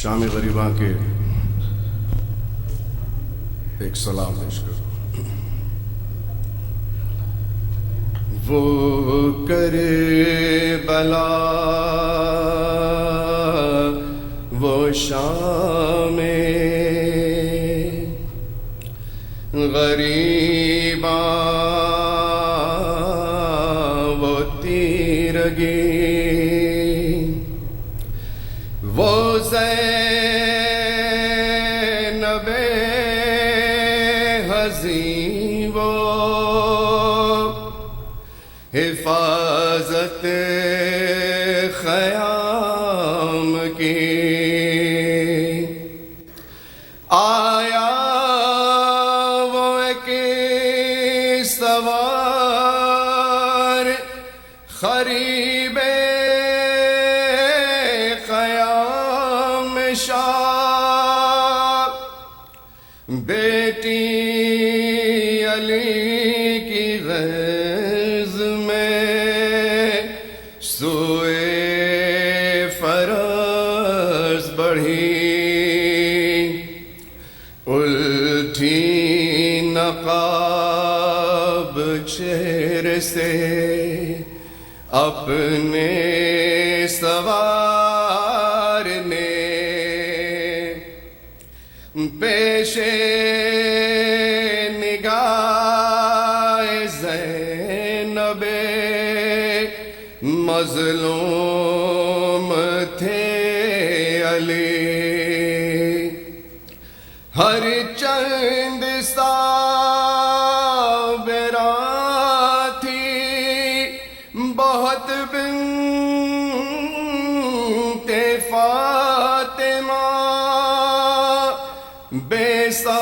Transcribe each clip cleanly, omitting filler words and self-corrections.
شام غریباں کے ایک سلام پیش کروں. وہ کربلا وہ شام غریباں وہ تیرگی وہ زینب حزین وہ حفاظت خیام کی آیا وہ ایک سوار خریب خیام شاہ بیٹی علی کی غیظ میں سوئے فرض بڑھی الٹھی نقاب چہرے سے اپنے سوار نے پیشے نگاہ زینب مظلوم تھے علی ہر چند صابراں تھی بہت بنت فاطمہ بے ساختہ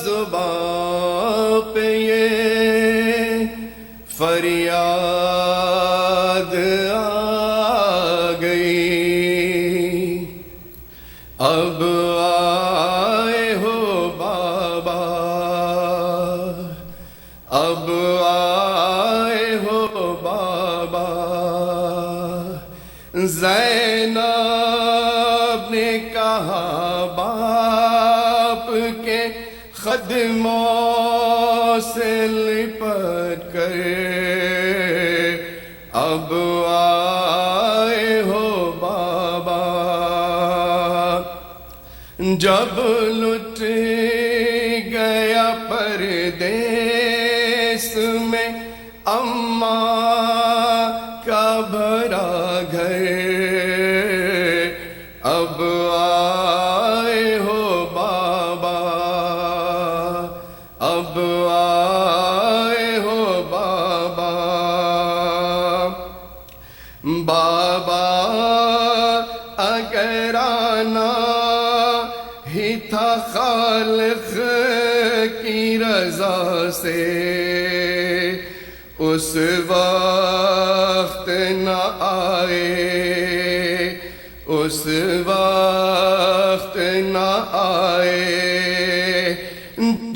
زباں پہ یہ فریاد آ گئی اب آئے ہو بابا اب آئے ہو بابا زینب نے کہا باپ کے خدموں سے لپٹ کر اب آئے ہو بابا جب لٹ گیا پردیس میں اماں کا بھرا گھر اب آئے ہو بابا اب آئے ہو بابا بابا اگر آنا ہی تھا خالق کی رضا سے اس وقت نہ آئے اس وقت نہ آئے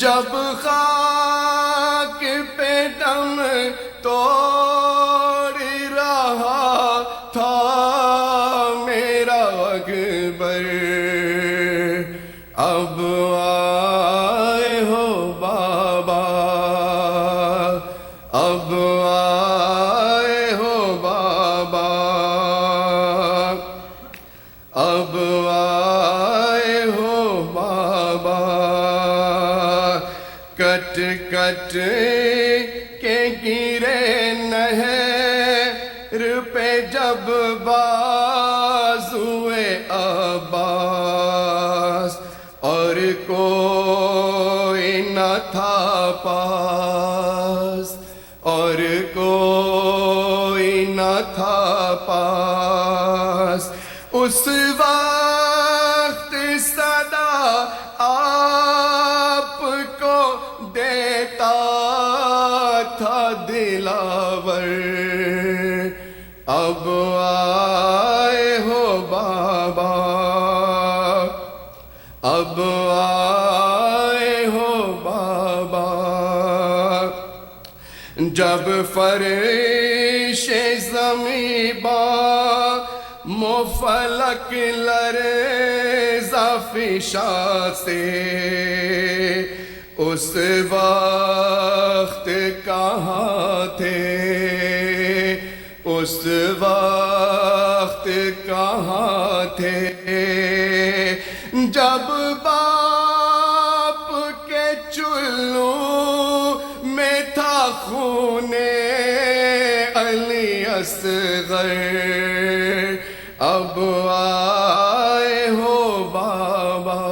جب خاک پہ دم توڑ رہا تھا میرا اکبر اب آئے ہو بابا اب آئے ہو بابا اب آئے ہو بابا کٹ کٹ کے گرے نہر پہ جب بازوئے عباس اور کوئی نہ تھا پاس اور کوئی نہ تھا پاس اس وقت صدا آپ کو دیتا تھا دلاور اب آئے ہو بابا اب آئے ہو بابا جب فرش زمیں با فلک لرزا فشا سے اس وقت کہاں تھے، اس وقت کہاں تھے، جب باپ کے چلوں میں تھا خون علی اصغر، اب آئے ہو بابا،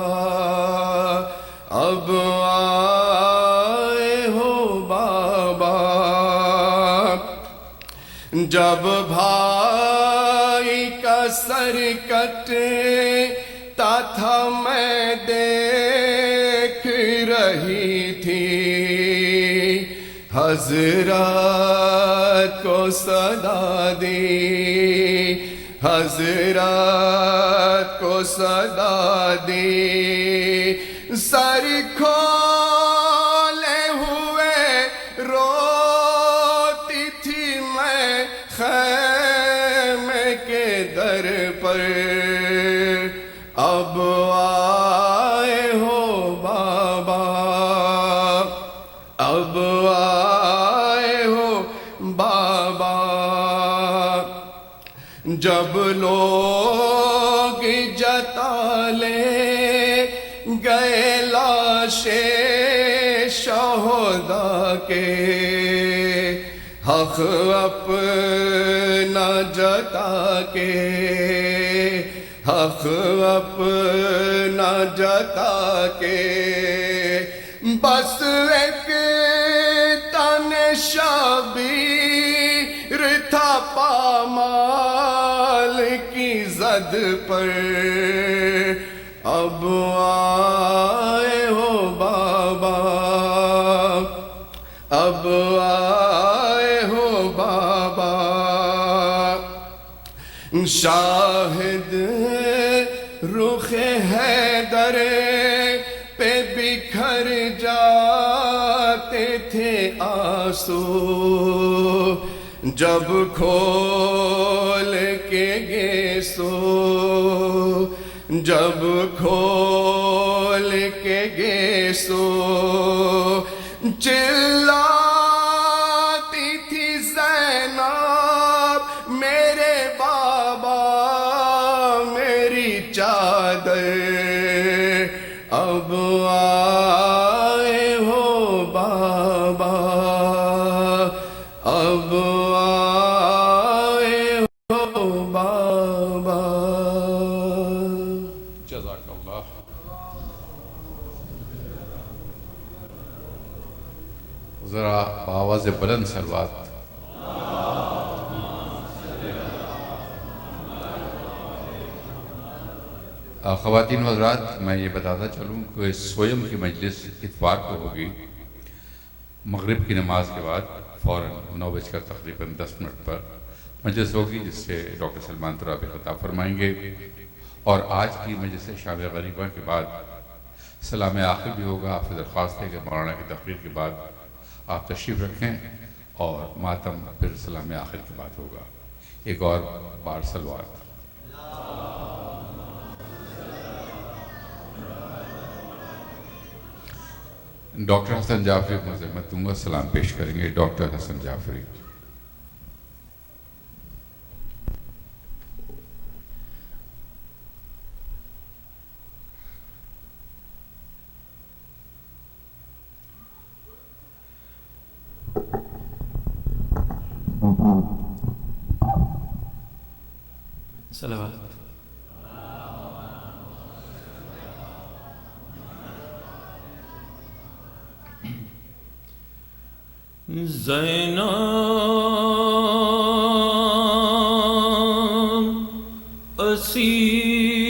اب آئے ہو بابا، جب بھائی کا سر کٹتا تھا میں دیکھ رہی تھی، حضرات کو صدا دی، حضرات کو صدا دی، سر کھولے ہوئے روتی تھی میں خیمے کے در پر، اب آئے ہو بابا، اب آئے ہو بابا، جب لوگ جتا لے گئے لاشیں شہداء کے، حق اپنا جتا کے، حق اپنا جتا کے، بس ایک تن شبیر تھا پامال کی زد پر، اب آئے ہو بابا، اب آئے ہو بابا، شاہد رخ حیدر پہ بکھر جاتے تھے آنسو، جب کھول کے گیسو، جب کھول کے گیسو، چلاتی تھی زینب میرے بابا میری چادر، اب آئے ہو بابا، اب آئے ہو بابا، جزاک اللہ۔ ذرا بآواز بلند صلوات۔ خواتین و حضرات، میں یہ بتاتا چلوں کہ سویم کی مجلس اتوار کو ہوگی مغرب کی نماز کے بعد فوراً 9 تقریباً 10 پر مجلس ہوگی، جس سے ڈاکٹر سلمان ترابی خطاب فرمائیں گے، اور آج کی مجلس شام غریبہ کے بعد سلام آخر بھی ہوگا۔ آپ سے درخواست ہے کہ مولانا کی تقریر کے بعد آپ تشریف رکھیں، اور ماتم پھر سلام آخر کے بعد ہوگا۔ ایک اور بار سلوات۔ ڈاکٹر حسن جعفری مزمت دوں گا، سلام پیش کریں گے ڈاکٹر حسن جعفری۔ صلوات۔ زینب اسیر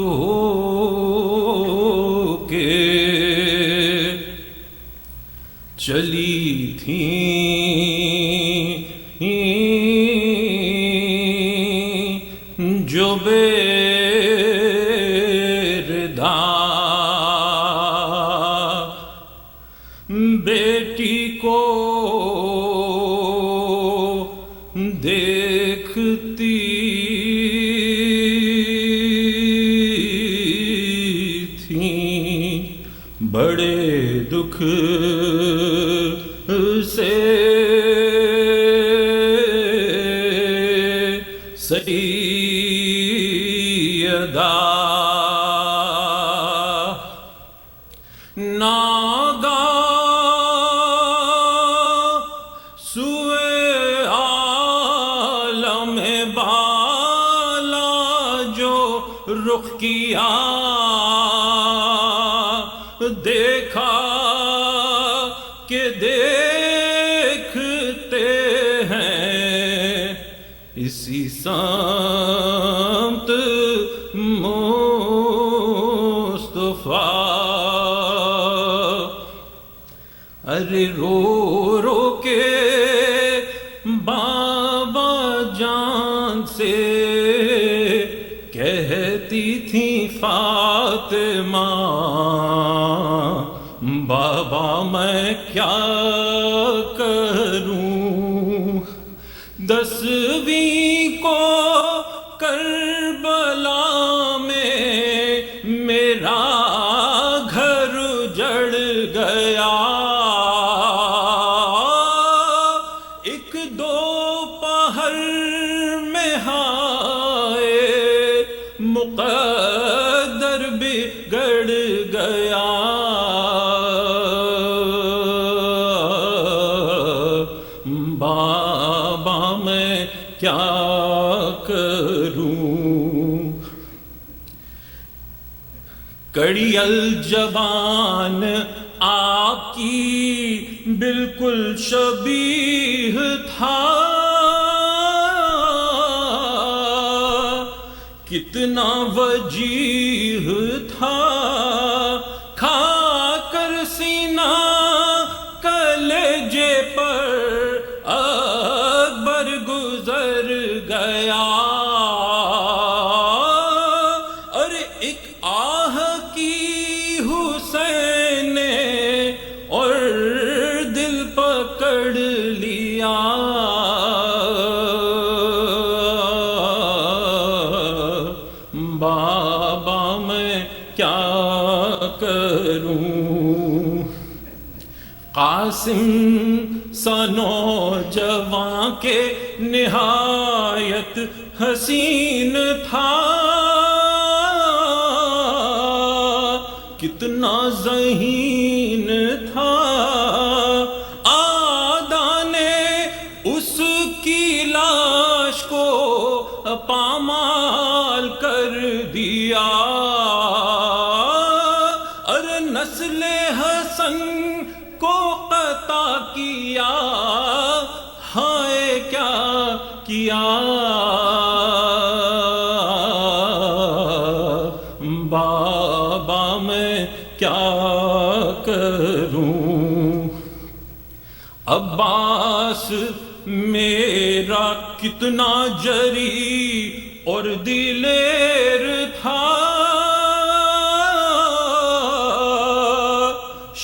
ہو کے چلی تھیں جو بے ردا بیٹی کو دے دیکھتی تھیں بڑے دکھ سے سیدہ ناگاہ سوئے عالم بالا جو رخ کیا دیکھا کہ دیکھتے ہیں اسی سمت مصطفیٰ ارے رو رو کے بابا جان سے کہتی تھی فاطمہ بابا میں کیا کروں 10ویں کو کربلا میں میرا گھر جڑ گیا ایک دو پہر میں ہائے مقدر بگڑ گیا بابا میں کیا کروں کڑی الجبان آپ کی بالکل شبیہ تھا کتنا وجیہ تھا کھا کر سینہ کلیجے پر اکبر گزر گیا اور ایک آہ کی حسین نے اور دل پکڑ لیا بابا میں کیا کروں قاسم سا نوجواں کے نہایت حسین تھا کتنا ذہین تھا آدھا نے اس کی لاش کو پامال کر دیا اور نسل حسن کو قطع کیا ہائے کیا کیا بابا میں کیا کروں عباس میرا کتنا جری اور دلیر تھا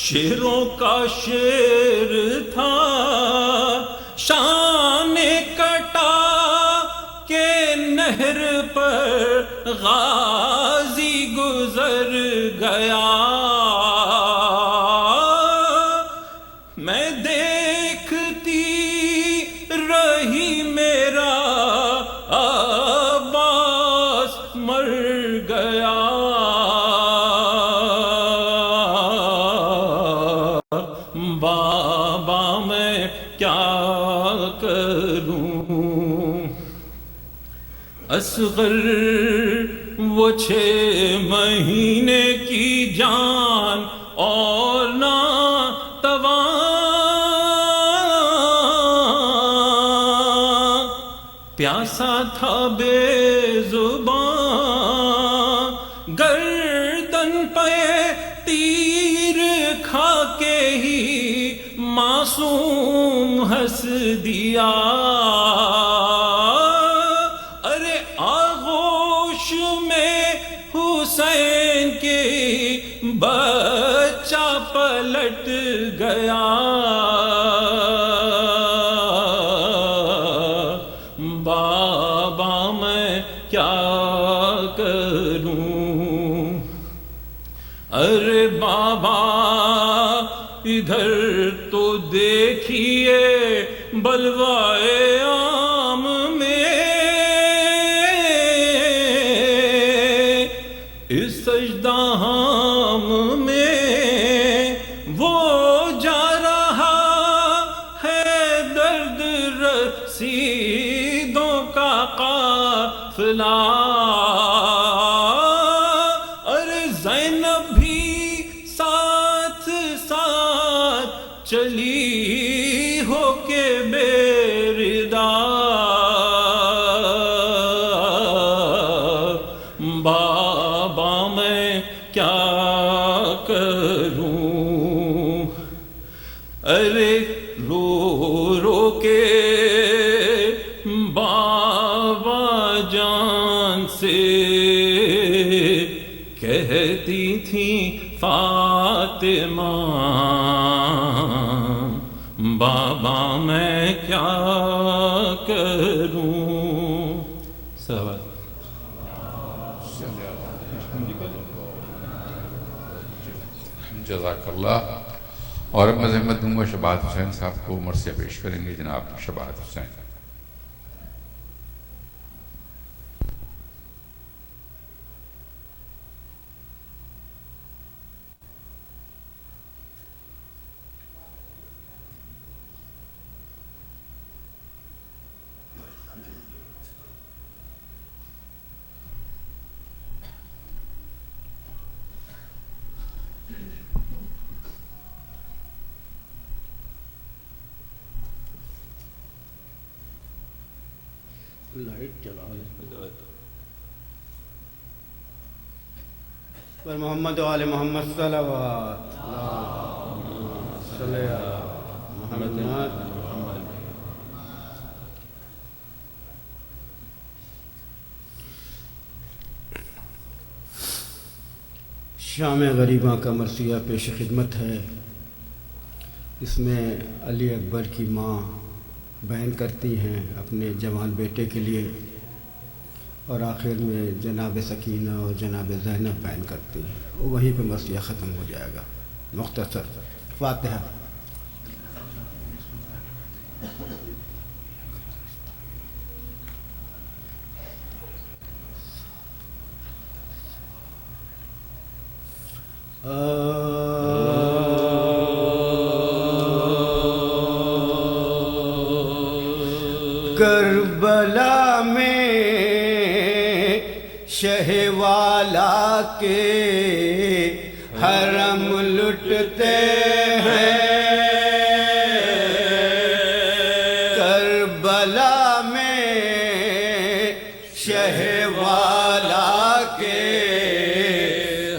شیروں کا شیر تھا شان کٹا کے نہر پر غازی گزر گیا میں دیکھتی رہی میرا عباس مر گیا بابا میں کیا کروں اصغر وہ 6 مہینے کی جان اور ناتواں پیاسا تھا بے زبان گردن پہ تیر کھا کے ہی معصوم ہنس دیا ارے آغوش میں حسین کے بچہ پلٹ گیا با بابا میں کیا کروں، ارے بابا ادھر تو دیکھیے بلوائے عام میں، اس سجدہ ہام میں وہ جا رہا ہے درد رسیدوں کا قافلہ، ارے زینب بھی ساتھ ساتھ چلی ہو کے بے ردا، بابا میں کیا کروں، ارے رو رو کے بابا جان سے کہتی تھی فاطمہ، بابا میں کیا کروں. سوال جزاک اللہ. اور اب میں زحمت دوں گا شباہت حسین صاحب کو مرثیہ پیش کریں گے. جناب شباہت حسین. لائٹ چلا پر محمد و آل محمد صلوات صلی اللہ محمد. شام غریباں کا مرثیہ پیش خدمت ہے. اس میں علی اکبر کی ماں بیان کرتی ہیں اپنے جوان بیٹے کے لیے، اور آخر میں جناب سکینہ اور جناب زینب بیان کرتی ہیں. وہیں پہ مرثیہ ختم ہو جائے گا. مختصر فاتحہ. کربلا میں شہ والا کے حرم لٹتے ہیں، کربلا میں شہ والا کے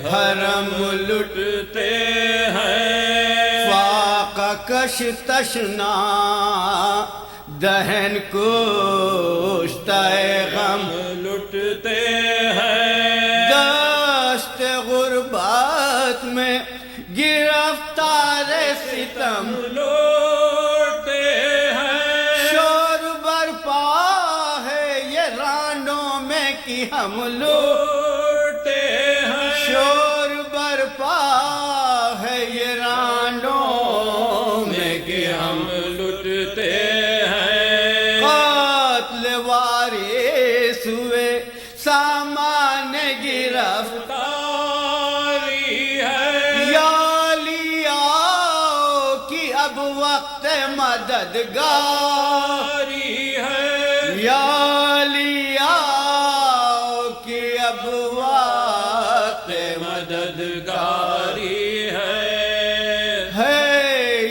حرم لٹتے ہیں، فاقہ کش تشنا دہن کشتہ غم لٹتے ہیں، دشت غربت میں گرفتار ستم لوٹتے ہیں، شور برپا ہے یہ رانوں میں کہ ہم لوٹتے ہیں، شور برپا ہے یہ رانوں میں کہ ہم لٹتے سامان گرفتاری ہے، یا لیا کی اب وقت مددگاری ہے، یا لیا کی اب وقت مددگاری ہے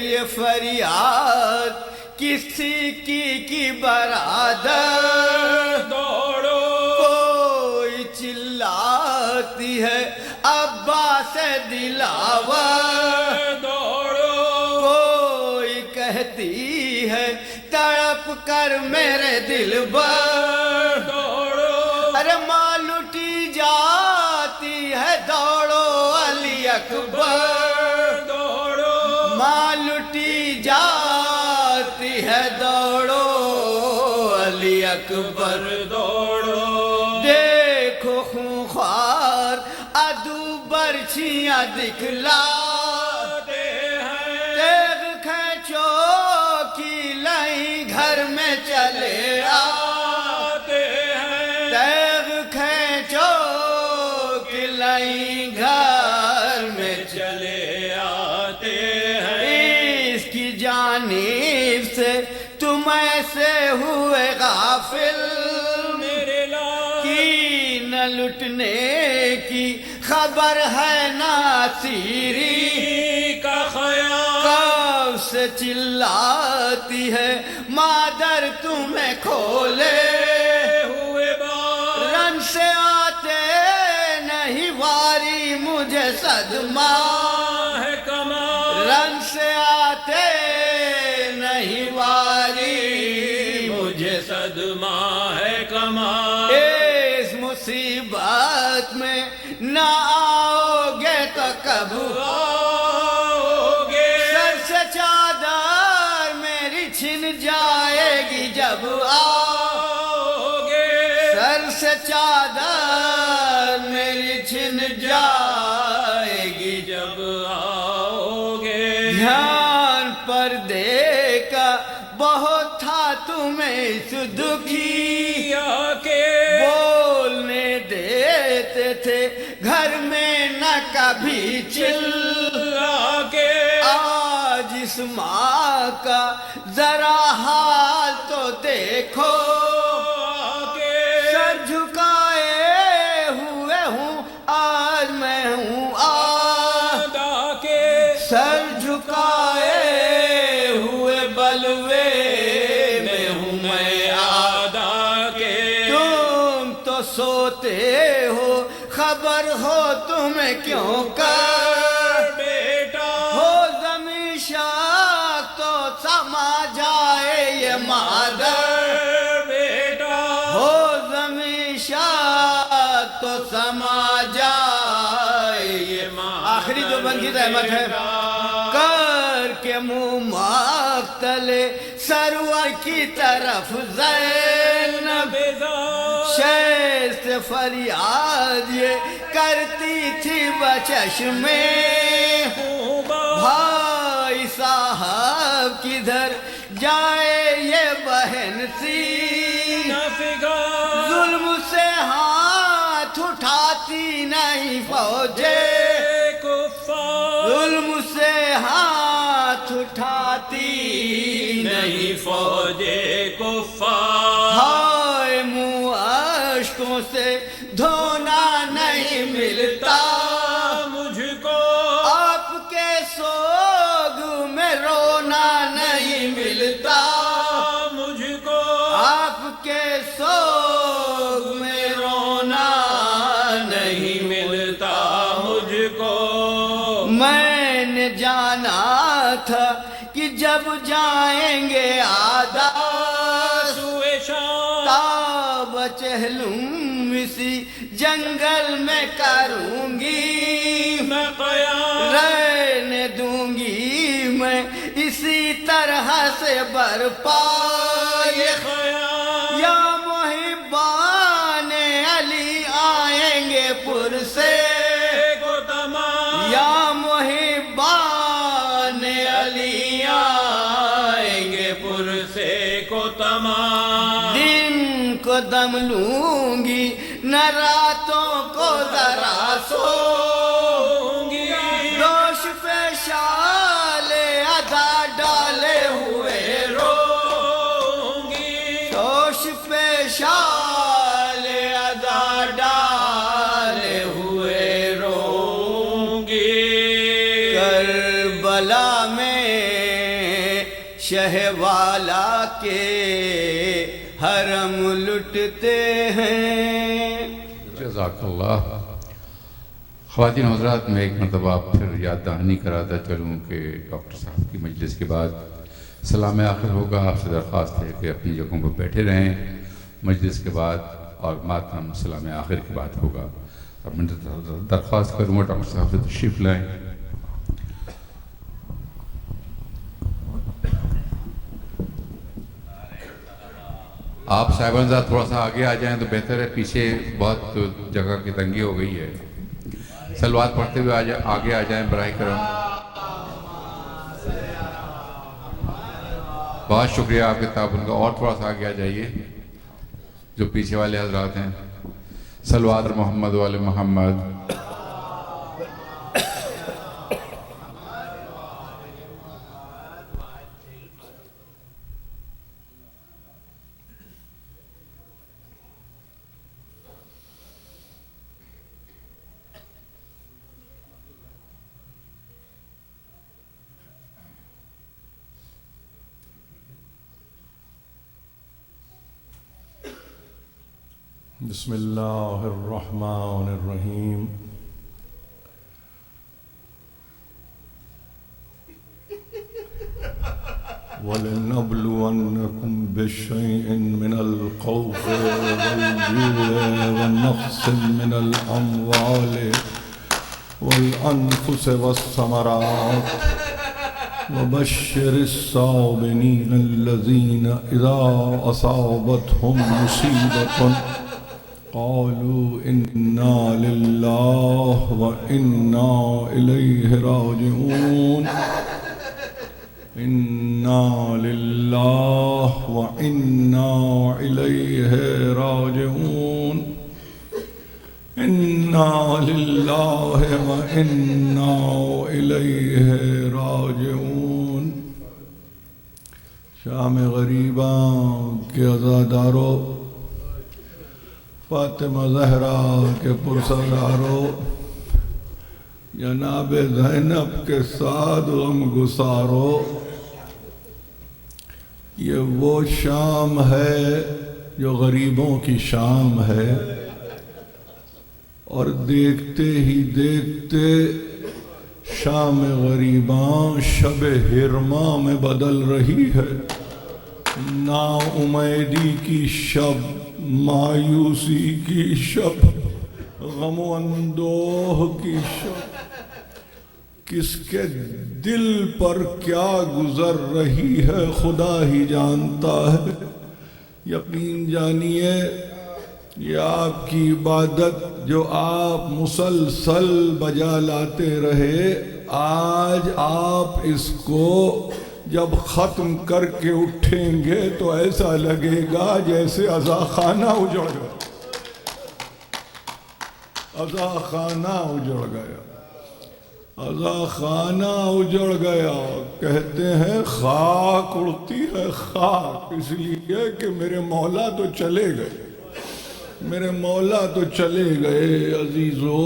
یہ فریاد کسی کی برادر ہے عباس دلاور دوڑو، کوئی کہتی ہے تڑپ کر میرے دل بر دوڑو، ارے ماں لٹی جاتی ہے دوڑو علی اکبر، دوڑو ماں لٹی جاتی ہے دوڑو علی اکبر دوڑو دیکھو خونخوار عدو برچیاں دکھلاتے ہیں تیغ کھینچو کی لائیں گھر میں چلے آتے ہیں تیغ کھینچو کی لائیں گھر میں چلے آتے ہیں اس کی جانب سے تم ایسے ہوئے غافل میرے لال کی نہ لٹنے کی خبر ہے نہ سیری کا خیال کب سے چلاتی ہے مادر تمہیں کھولے ہوئے بال رن سے آتے نہیں واری مجھے صدمہ ہے کمال رن سے آتے نہیں واری مجھے صدمہ ہے کمال اس مصیبت میں نہ آؤ گے تو کب آؤ گے سر سے چادر میری چھن جائے گی جب آؤ گے سر سے چادر میری چھن جائے گی جب آؤ گے دھیان پردے کا بہت تھا تمہیں اس دکھی کے بولنے دیتے تھے گھر میں نہ کبھی چلا کے آج اس ماں کا ذرا حال تو دیکھو سر جھکائے ہوئے ہوں آج میں ہوں سر جھکائے ہوئے بلوے میں ہوں میں آدھا کے تم تو سوتے ہو خبر ہو تمہیں کیوں کر بیٹا ہو زمین شاخ تو سما جائے یہ مادر بیٹا ہو زمین شاخ تو سما جائے یہ مادر آخری جو بند کی زحمت ہے کر کے منہ مختلے سرور کی طرف زینب شیست فریاد یہ کرتی تھی بچشم میں بھائی صاحب کدھر جائے یہ بہن سی ظلم سے ہاتھ اٹھاتی نہیں فوجے ظلم سے ہاتھ اٹھاتی نہیں فوجے کفار ہائے منہ اشکوں سے دھونا نہیں ملتا مجھ کو آپ کے سوگ میں رونا نہیں ملتا مجھ کو آپ کے سوگ میں رونا نہیں ملتا مجھ کو میں نے جانا تھا کہ جب جائیں گے آدھا سوئے شام تاب چہلم اسی جنگل میں کروں گی میں قیام رہنے دوں گی میں اسی طرح سے برپا یہ خیام یا محبان علی آئیں گے پر سے کو تمام یا محبان علی آئیں گے پر سے کو تمام دن کو دم لوں گی نہ راتوں کو ذرا سوں گی دوش پہ شال ادا ڈالے ہوئے روں گی دوش پہ شال ادا ڈالے ہوئے روں گی کربلا میں شہ والا کے حرم لٹتے ہیں جزاک اللہ۔ خواتین حضرات، میں ایک مرتبہ پھر یاد دہانی کراتا چلوں کہ ڈاکٹر صاحب کی مجلس کے بعد سلام آخر ہوگا۔ آپ سے درخواست ہے کہ اپنی جگہوں پر بیٹھے رہیں مجلس کے بعد، اور ماتم سلام آخر کے بعد ہوگا۔ اب میں درخواست کروں گا ڈاکٹر صاحب سے تشریف لائیں۔ آپ صاحبزاد تھوڑا سا آگے آ جائیں تو بہتر ہے، پیچھے بہت جگہ کی تنگی ہو گئی ہے. صلوات پڑھتے ہوئے آگے آ جائیں براہ کرم. بہت شکریہ آپ کے تعاون کا. اور تھوڑا سا آگے آ جائیے جو پیچھے والے حضرات ہیں. صلوات محمد وعلی محمد. بسم اللہ الرحمن الرحیم. وَلَنَبْلُوَنَّكُمْ بِشَيْءٍ مِّنَ الْخَوْفِ وَالْجُوعِ وَنَقْصٍ مِّنَ الْأَمْوَالِ وَالْأَنفُسِ وَالثَّمَرَاتِ وَبَشِّرِ الصَّابِرِينَ الَّذِينَ إِذَا أَصَابَتْهُمْ مُصِيبَةٌ قالوا إنا لله وإنا إليه راجعون. إنا لله وإنا إليه راجعون. إنا لله وإنا إليه راجعون. شام غریبہ کے عزادارو، فاطمہ زہرا کے پرسرارو، جناب زینب کے ساتھ غم گسارو، یہ وہ شام ہے جو غریبوں کی شام ہے. اور دیکھتے ہی دیکھتے شام غریباں شب ہرما میں بدل رہی ہے. نا امیدی کی شب، مایوسی کی شب، غم و اندوہ کی شب. کس کے دل پر کیا گزر رہی ہے خدا ہی جانتا ہے. یقین جانیے یہ آپ کی عبادت جو آپ مسلسل بجا لاتے رہے، آج آپ اس کو جب ختم کر کے اٹھیں گے تو ایسا لگے گا جیسے عزا خانہ اجڑ گیا. عزا خانہ اجڑ گیا، عزا خانہ اجڑ گیا. کہتے ہیں خاک اڑتی ہے خاک، اس لیے کہ میرے مولا تو چلے گئے، میرے مولا تو چلے گئے. عزیزو،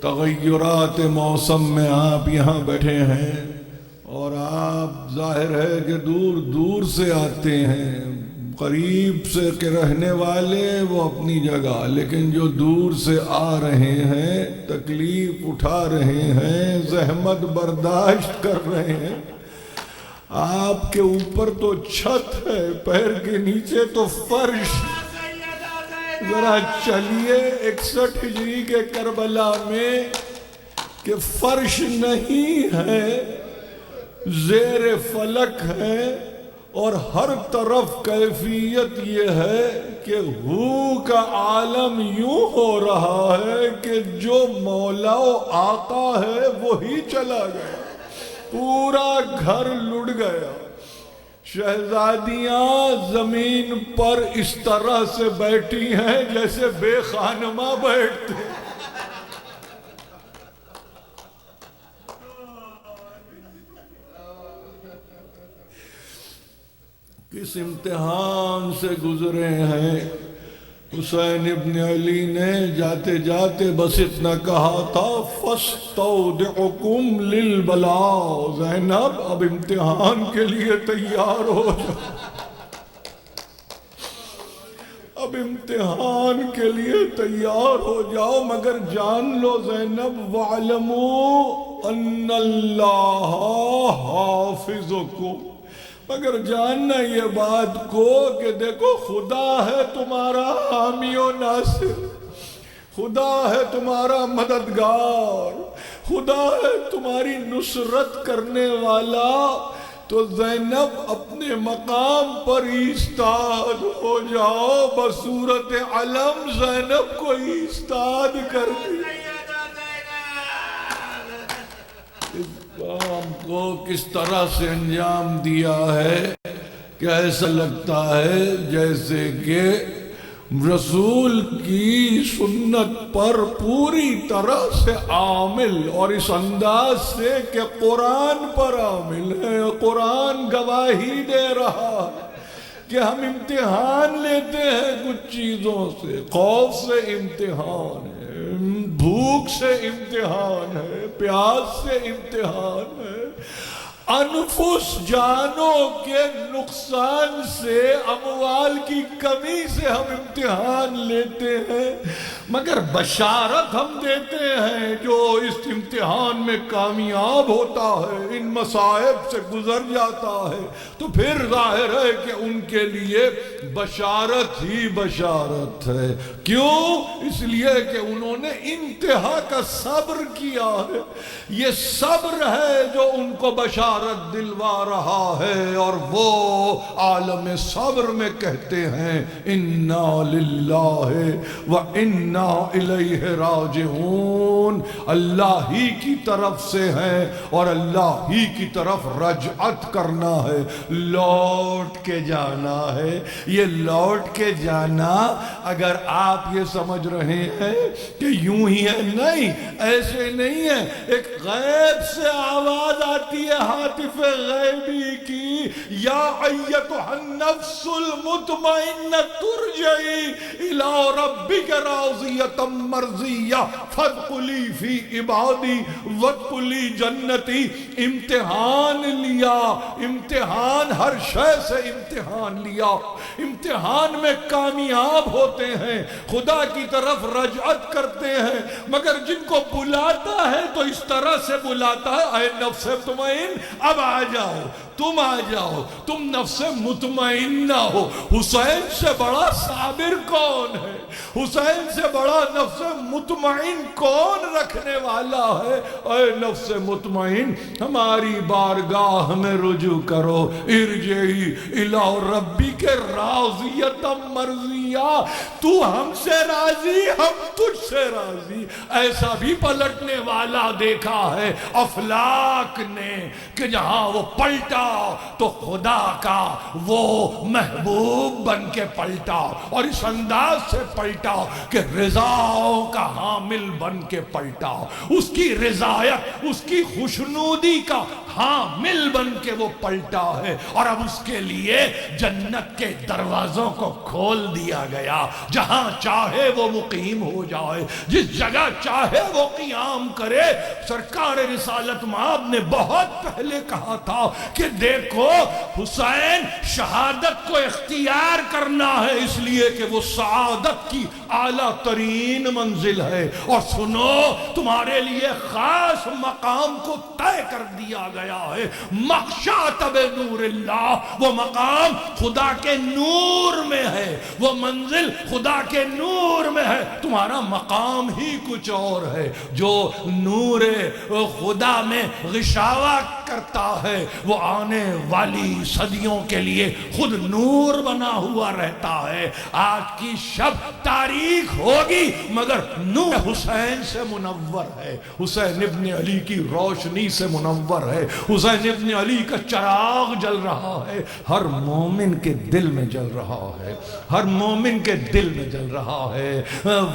تغیرات موسم میں آپ یہاں بیٹھے ہیں اور آپ ظاہر ہے کہ دور دور سے آتے ہیں. قریب سے کے رہنے والے وہ اپنی جگہ، لیکن جو دور سے آ رہے ہیں، تکلیف اٹھا رہے ہیں، زحمت برداشت کر رہے ہیں. آپ کے اوپر تو چھت ہے، پیر کے نیچے تو فرش. ذرا چلیے 61 ہجری کے کربلا میں کہ فرش نہیں ہے، زیر فلک ہے، اور ہر طرف کیفیت یہ ہے کہ ہو کا عالم یوں ہو رہا ہے کہ جو مولا و آقا ہے وہی چلا گیا، پورا گھر لٹ گیا. شہزادیاں زمین پر اس طرح سے بیٹھی ہیں جیسے بے خانمہ بیٹھتے ہیں. کس امتحان سے گزرے ہیں. حسین ابن علی نے جاتے جاتے بس اتنا کہا تھا فَاسْتَوْدِعُكُمْ لِلْبَلَاءِ. زینب اب امتحان کے لیے تیار ہو جاؤ، اب امتحان کے لیے تیار ہو جاؤ. مگر جان لو زینب، وَاعْلَمُوا أَنَّ اللَّهَ حَافِظُكُمْ. مگر جاننا یہ بات کو کہ دیکھو خدا ہے تمہارا حامی و ناصر، خدا ہے تمہارا مددگار، خدا ہے تمہاری نصرت کرنے والا. تو زینب اپنے مقام پر ایستاد ہو جاؤ، بصورت علم زینب کو ایستاد کر دی۔ اس کام کو کس طرح سے انجام دیا ہے کہ ایسا لگتا ہے جیسے کہ رسول کی سنت پر پوری طرح سے عامل، اور اس انداز سے کہ قرآن پر عامل ہے۔ قرآن گواہی دے رہا ہے کہ ہم امتحان لیتے ہیں کچھ چیزوں سے، خوف سے امتحان ہے، بھوک سے امتحان ہے، پیاس سے امتحان ہے، انفس جانوں کے نقصان سے، اموال کی کمی سے ہم امتحان لیتے ہیں، مگر بشارت ہم دیتے ہیں جو اس امتحان میں کامیاب ہوتا ہے، ان مصائب سے گزر جاتا ہے، تو پھر ظاہر ہے کہ ان کے لیے بشارت ہی بشارت ہے۔ کیوں؟ اس لیے کہ انہوں نے انتہا کا صبر کیا ہے۔ یہ صبر ہے جو ان کو بشارت دلوا رہا ہے، اور وہ عالم صبر میں کہتے ہیں انا للہ و انا الیہ راجعون، اللہ ہی کی طرف سے ہے اور اللہ ہی کی طرف رجعت کرنا ہے، لوٹ کے جانا ہے۔ یہ لوٹ کے جانا اگر آپ یہ سمجھ رہے ہیں کہ یوں ہی ہے، نہیں، ایسے نہیں ہے۔ ایک غیب سے آواز آتی ہے ہاتف غیبی کی، یا ایتھا النفس المطمئنہ ترجعی الی ربک راضیۃ مرضیہ فادخلی فی عبادی وادخلی جنتی۔ امتحان لیا، امتحان، ہر شے سے امتحان لیا، امتحان میں کامیاب ہوتے ہیں، خدا کی طرف رجعت کرتے ہیں، مگر جن کو بلاتا ہے تو اس طرح سے بلاتا ہے، اے نفس مطمئن اب آ جاؤ، تم آ جاؤ، تم نفس مطمئنہ ہو۔ حسین سے بڑا صابر کون ہے؟ حسین سے بڑا نفس مطمئن کون رکھنے والا ہے؟ اے نفس مطمئن، ہماری بارگاہ میں رجوع کرو، ارجعی الی ربک راضیۃ مرضیہ، تو ہم سے راضی، ہم تجھ سے راضی۔ ایسا بھی پلٹنے والا دیکھا ہے افلاک نے کہ جہاں وہ پلٹا تو خدا کا وہ محبوب بن کے پلٹا، اور اس انداز سے پلٹا کہ رضاؤں کا حامل بن کے پلٹا، اس کی رضایت، اس کی خوشنودی کا حامل بن کے وہ پلٹا ہے، اور اب اس کے لیے جنت کے دروازوں کو کھول دیا گیا، جہاں چاہے وہ مقیم ہو جائے، جس جگہ چاہے وہ قیام کرے۔ سرکار رسالت مآب نے بہت پہلے کہا تھا کہ دیکھو حسین شہادت کو اختیار کرنا ہے، اس لیے کہ وہ سعادت کی اعلیٰ ترین منزل ہے، اور سنو تمہارے لیے خاص مقام کو طے کر دیا گیا ہے، مخشات بنور اللہ، وہ مقام خدا کے نور میں ہے، وہ منزل خدا کے نور میں ہے۔ تمہارا مقام ہی کچھ اور ہے، جو نور خدا میں غشاوہ کرتا ہے وہ آنے والی صدیوں کے لیے خود نور بنا ہوا رہتا ہے۔ آج کی شب تاریخ ہوگی مگر نور حسین سے منور ہے، حسین ابن علی کی روشنی سے منور ہے، حسین ابن علی کا چراغ جل رہا ہے، ہر مومن کے دل میں جل رہا ہے، ہر مومن کے دل میں جل رہا ہے۔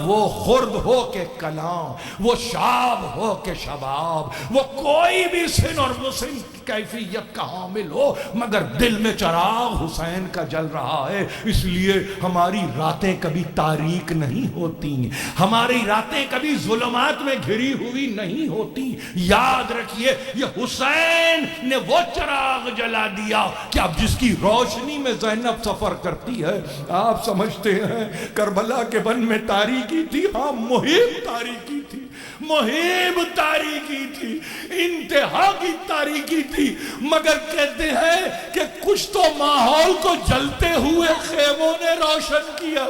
وہ خرد ہو کے کلام، وہ شاب ہو کے شباب، وہ کوئی بھی سن اور مسن کیفیت کا حامل ہو، مگر دل میں چراغ حسین کا جل رہا ہے۔ اس لیے ہماری راتیں کبھی تاریک نہیں ہوتی، ہماری راتیں کبھی ظلمات میں گھری ہوئی نہیں ہوتی۔ یاد رکھیے یہ حسین نے وہ چراغ جلا دیا کہ اب جس کی روشنی میں زینب سفر کرتی ہے۔ آپ سمجھتے ہیں کربلا کے بن میں تاریکی تھی؟ ہاں، مہم تاریکی تھی، مہم تاریکی تھی، انتہا کی تاریکی تھی، مگر کہتے ہیں کہ کچھ تو ماحول کو جلتے ہوئے خیموں نے روشن کیا۔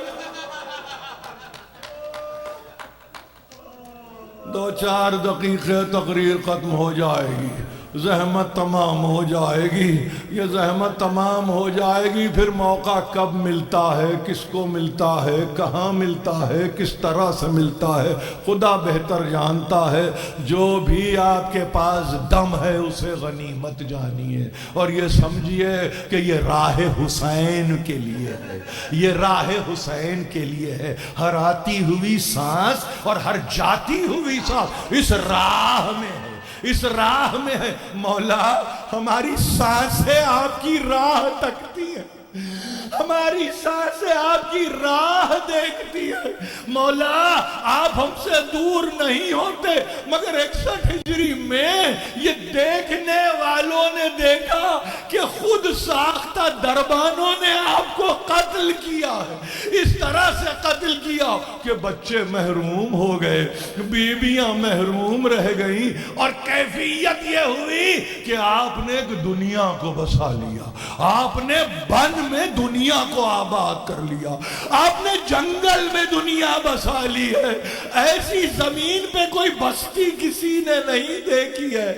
2-4 دقیقے تقریر ختم ہو جائے گی، زحمت تمام ہو جائے گی. یہ زحمت تمام ہو جائے گی، پھر موقع کب ملتا ہے، کس کو ملتا ہے، کہاں ملتا ہے، کس طرح سے ملتا ہے، خدا بہتر جانتا ہے. جو بھی آپ کے پاس دم ہے اسے غنیمت جانیے، اور یہ سمجھیے کہ یہ راہ حسین کے لیے ہے، یہ راہ حسین کے لیے ہے. ہر آتی ہوئی سانس اور ہر جاتی ہوئی سانس اس راہ میں ہے، اس راہ میں ہے. مولا ہماری سانسیں آپ کی راہ تکتی ہیں، ہماری سانسیں آپ کی راہ دیکھتی ہے. مولا آپ ہم سے دور نہیں ہوتے، مگر 61 ہجری میں یہ دیکھنے والوں نے دیکھا کہ خود ساختہ دربانوں نے آپ کو قتل کیا ہے. اس طرح سے قتل کیا کہ بچے محروم ہو گئے، بیویاں محروم رہ گئیں، اور کیفیت یہ ہوئی کہ آپ نے ایک دنیا کو بسا لیا، آپ نے بن میں دنیا کو آباد کر لیا، آپ نے جنگل میں دنیا بسا لی ہے. ایسی زمین پہ کوئی بستی کسی نے نہیں دیکھی ہے.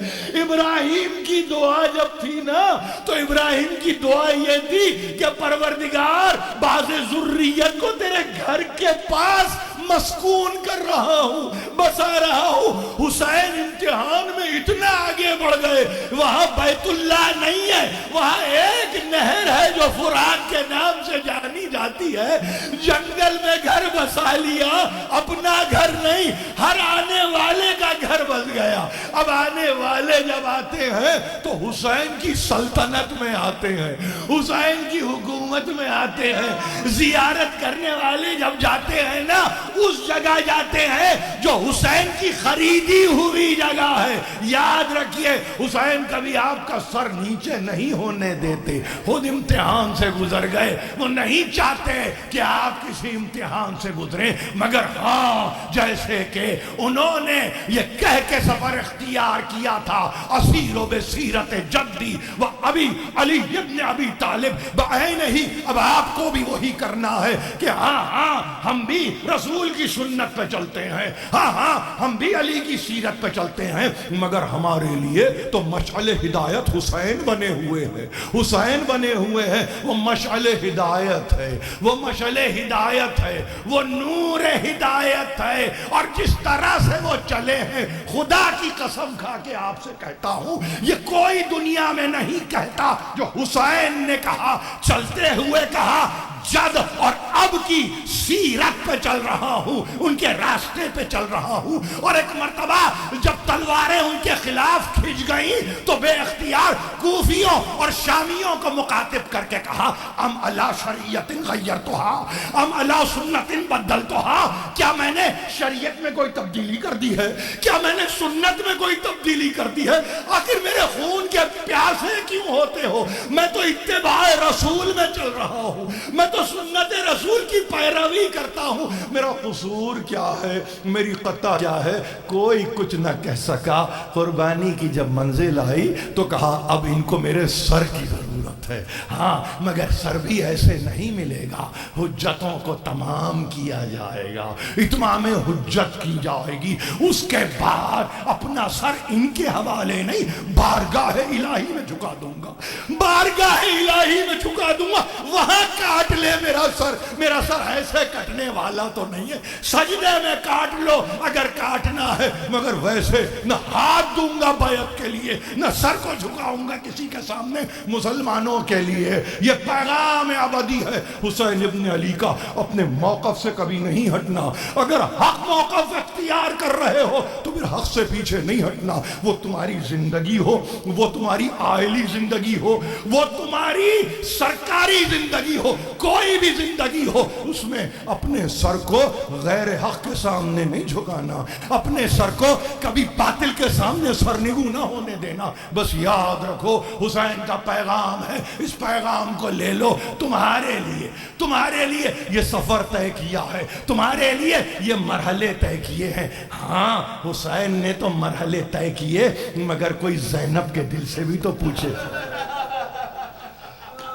ابراہیم کی دعا جب تھی نا تو ابراہیم کی دعا یہ تھی کہ پروردگار بعض ذریت کو تیرے گھر کے پاس مسکون کر رہا ہوں، بسا رہا ہوں. حسین امتحان میں اتنا آگے بڑھ گئے، وہاں بیت اللہ نہیں ہے، وہاں ایک نہر ہے جو فرات کے نام سے جانی جاتی ہے. جنگل میں گھر بسا لیا، اپنا گھر نہیں، ہر آنے والے کا گھر بس گیا. اب آنے والے جب آتے ہیں تو حسین کی سلطنت میں آتے ہیں، حسین کی حکومت میں آتے ہیں. زیارت کرنے والے جب جاتے ہیں نا اس جگہ جاتے ہیں جو حسین کی خریدی ہوئی جگہ ہے. یاد رکھیے حسین کبھی آپ کا سر نیچے نہیں ہونے دیتے، خود امتحان سے گزر گئے، وہ نہیں چاہتے کہ آپ کسی امتحان سے گزریں. مگر ہاں جیسے کہ انہوں نے یہ کہہ کے سفر اختیار کیا تھا، اسیر و بسیرت جدی و ابی علی ابن ابی طالب بعین ہی، اب آپ کو بھی وہی کرنا ہے کہ ہاں ہم بھی رسول کی سنت پہ چلتے ہیں، ہاں ہم بھی علی کی سیرت پہ چلتے ہیں. مگر ہمارے لیے تو مشعل ہدایت حسین بنے ہوئے ہیں، حسین بنے ہوئے ہیں. وہ مشعل ہدایت ہے، وہ مشعل ہدایت ہے، وہ نور ہدایت ہے. اور جس طرح سے وہ چلے ہیں، خدا کی قسم کھا کے آپ سے کہتا ہوں یہ کوئی دنیا میں نہیں کہتا جو حسین نے کہا، چلتے ہوئے کہا جد اور اب کی سیرت پہ چل رہا ہوں، ان کے راستے پہ چل رہا ہوں. اور ایک مرتبہ جب تلواریں ان کے خلاف کھنچ گئیں تو بے اختیار کوفیوں اور شامیوں کو مخاطب کر کے کہا ام علی شریعت غیرتها ام علی سنت بدلتها، کیا میں نے شریعت میں کوئی تبدیلی کر دی ہے، کیا میں نے سنت میں کوئی تبدیلی کر دی ہے؟ آخر میرے خون کے پیاسے کیوں ہوتے ہو؟ میں تو اتباع رسول میں چل رہا ہوں، میں تو سنت رسول کی پیروی کرتا ہوں. میرا قصور کیا ہے، میری خطا کیا ہے؟ کوئی کچھ نہ کہہ سکا. قربانی کی جب منزل آئی تو کہا اب ان کو میرے سر کی ضرورت ہے. ہاں مگر سر بھی ایسے نہیں ملے گا، حجتوں کو تمام کیا جائے گا، اتمام حجت کی جائے گی. اس کے بعد اپنا سر ان کے حوالے نہیں بارگاہ الہی میں جھکا دوں گا، بارگاہ الہی میں جھکا دوں گا. وہاں کاٹ لے میرا سر، میرا سر ایسے کٹنے والا تو نہیں ہے. سجدے میں کاٹ لو اگر کاٹنا ہے، مگر ویسے نہ ہاتھ دوں گا بیعت کے لیے، نہ سر کو جھکاؤں گا کسی کے سامنے. مسلمانوں کے لیے یہ پیغام ابدی ہے حسین ابن علی کا، اپنے موقف سے کبھی نہیں ہٹنا. اگر حق موقف اختیار کر رہے ہو تو پھر حق سے پیچھے نہیں ہٹنا. وہ تمہاری زندگی ہو، وہ تمہاری عائلی زندگی ہو، وہ تمہاری سرکاری زندگی ہو، کوئی بھی زندگی ہو، اس میں اپنے سر کو غیر حق کے سامنے نہیں جھکانا، اپنے سر کو کبھی باطل کے سامنے سرنگو نہ ہونے دینا. بس یاد رکھو حسین کا پیغام ہے، اس پیغام کو لے لو. تمہارے لیے، تمہارے لیے یہ سفر طے کیا ہے، تمہارے لیے یہ مرحلے طے کیے ہیں. ہاں حسین نے تو مرحلے طے کیے، مگر کوئی زینب کے دل سے بھی تو پوچھے،